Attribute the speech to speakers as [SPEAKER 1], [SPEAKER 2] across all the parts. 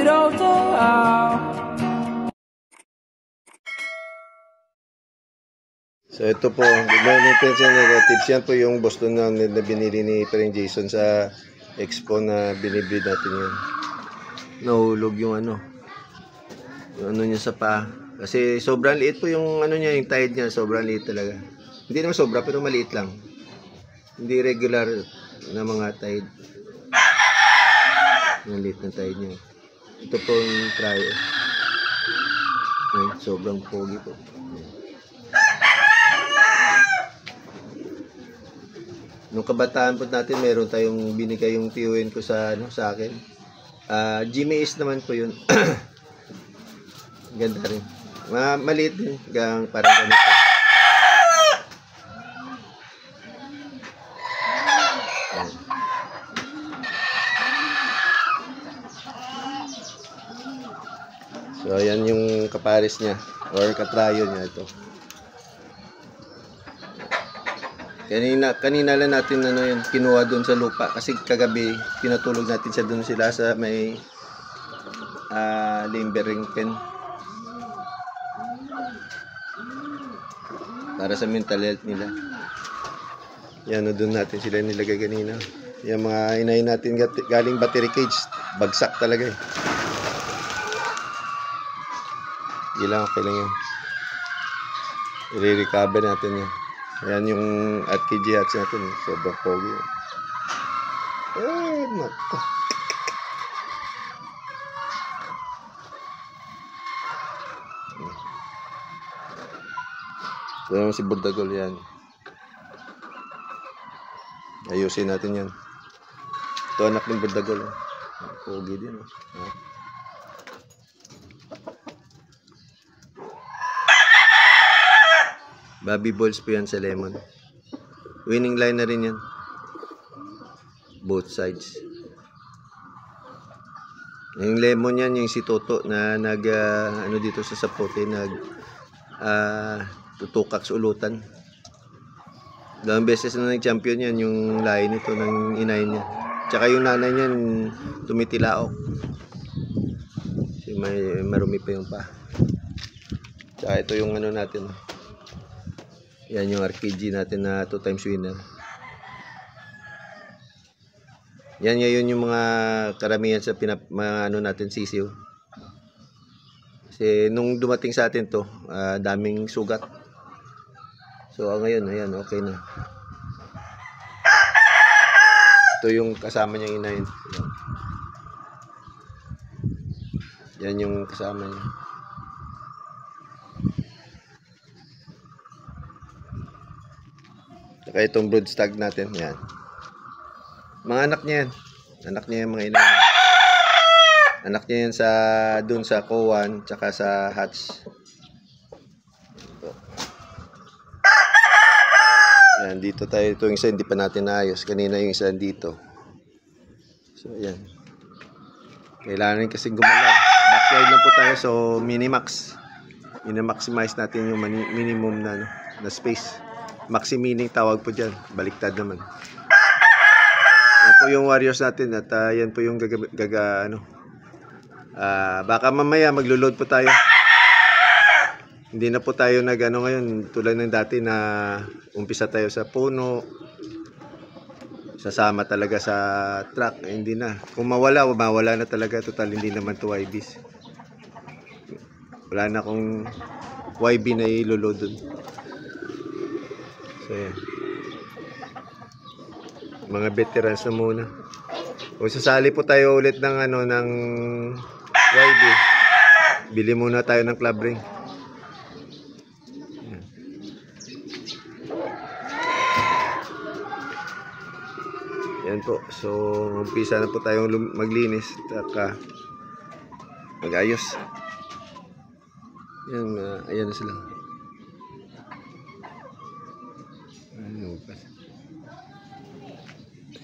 [SPEAKER 1] So ito po, good morning friends and relatives. Yan po yung Boston na binili ni Pring Jason sa Expo na binibreed natin yan. Nahulog yung ano niya sa paa. Kasi sobrang liit po yung ano niya, yung tide niya, sobrang liit talaga. Hindi naman sobra pero maliit lang. Hindi regular na mga tide. Maliit na tide niya. Ito po yung tryo. Ay, sobrang pogi po. Nung kabataan po natin, meron tayong binigay yung tiyuhin ko sa sa akin. Jimmy is naman po yun. Ganda rin. Maliit din, parang ganito. So ayan yung kapares niya or katrayo niya ito. Kanina lang natin yun, kinuha doon sa lupa kasi kagabi pinatulog natin siya doon sila sa may limbering pen para sa mental health nila. Yan, doon natin sila nilagay kanina. Yung mga inahin natin galing battery cage, bagsak talaga eh. Hindi lang, okay lang yan. I-recover natin yan. Ayan yung ATKG hats natin. Sobrang pogi. Nako. So naman si Burdagol yan. Ayusin natin yan. Ito anak ng Burdagol. Pogi din. Bobby balls po yan sa lemon. Winning line na rin yan. Both sides. Yung lemon yan, yung si Toto na ano dito sa Sapote, tutukak sa ulutan. Dalawang beses na nag-champion yan, yung lahi nito ng inay niya. Tsaka yung nanay niya, tumitilaok. May marumi pa yung pa. Tsaka ito yung ano natin. Yan yung RPG natin na 2 times winner. Yan ngayon yung mga karamihan sa mga ano natin sisiw. Kasi nung dumating sa atin to, daming sugat. So ngayon, ayan, okay na. Ito yung kasama niyang inahin. Yan yung kasama niya. Saka itong brood stag natin, yan. Mga anak niya yan. Anak niya yung mga ilan. Anak niya yan dun sa Kowan, tsaka sa Hatch. Yan, dito tayo. Ito yung isa, hindi pa natin naayos. Kanina yung isa dito. So, yan. Kailangan rin kasing gumalaw. Backyard lang po tayo, so minimax. Minimaximize natin yung minimum na space. Maxi-meaning tawag po dyan. Baliktad naman. Yan po yung warriors natin. At yan po yung baka mamaya maglo-load po tayo. Hindi na po tayo ngayon. Tulad ng dati na umpisa tayo sa puno. Sasama talaga sa truck. Hindi na. Kung mawala na talaga. Total hindi naman to YBs. Wala na akong YB na ilo-load dun. So, yan. Mga veterans na muna. Kung sasali po tayo ulit ng ng YB, bili muna tayo ng club ring. Yan. Yan po. So, umpisa na po tayong maglinis at mag-ayos. Yan, ayan na sila.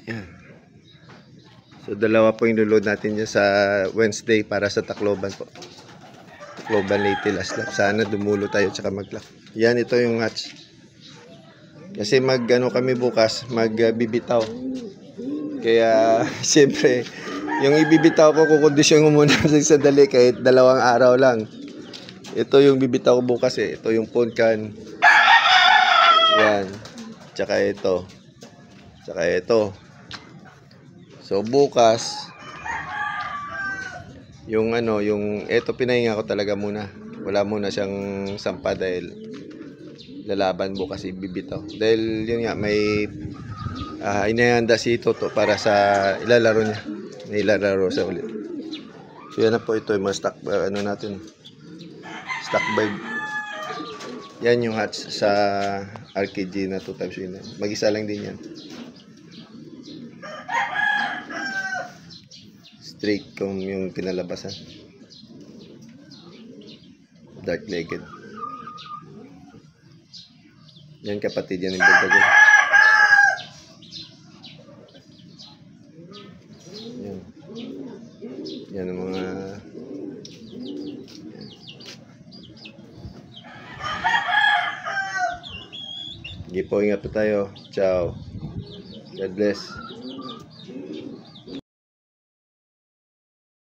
[SPEAKER 1] Ayan. So dalawa po yung load natin dyan sa Wednesday para sa Tacloban po. Tacloban Leyte last lap. Sana dumulo tayo tsaka mag-lock. Yan, ito yung hatch. Kasi kami bukas, magbibitaw. Kaya siyempre Yung ibibitaw ko, kukondisyon ko muna sa sandali kahit 2 araw lang. Ito yung bibitaw ko bukas eh. Ito yung phone can. Yan. Tsaka ito. Tsaka ito. So bukas, yung yung ito pinahinga ko talaga muna. Wala muna siyang sampa dahil lalaban bukas ibibitaw. Dahil yun nga, may inihanda si Toto para sa ilalaro niya. Ilalaro sa ulit. So yan na po, ito yung mga stock, natin. Stock vibe. Yan yung hatch sa RKG na 2 times winner. Mag-isa lang din yan. Straight kung yung pinalabasan. Dark legged. Yan kapatid yan yung bagay. Yan. Yan ang mga Sige po, ingat po tayo. Ciao. God bless.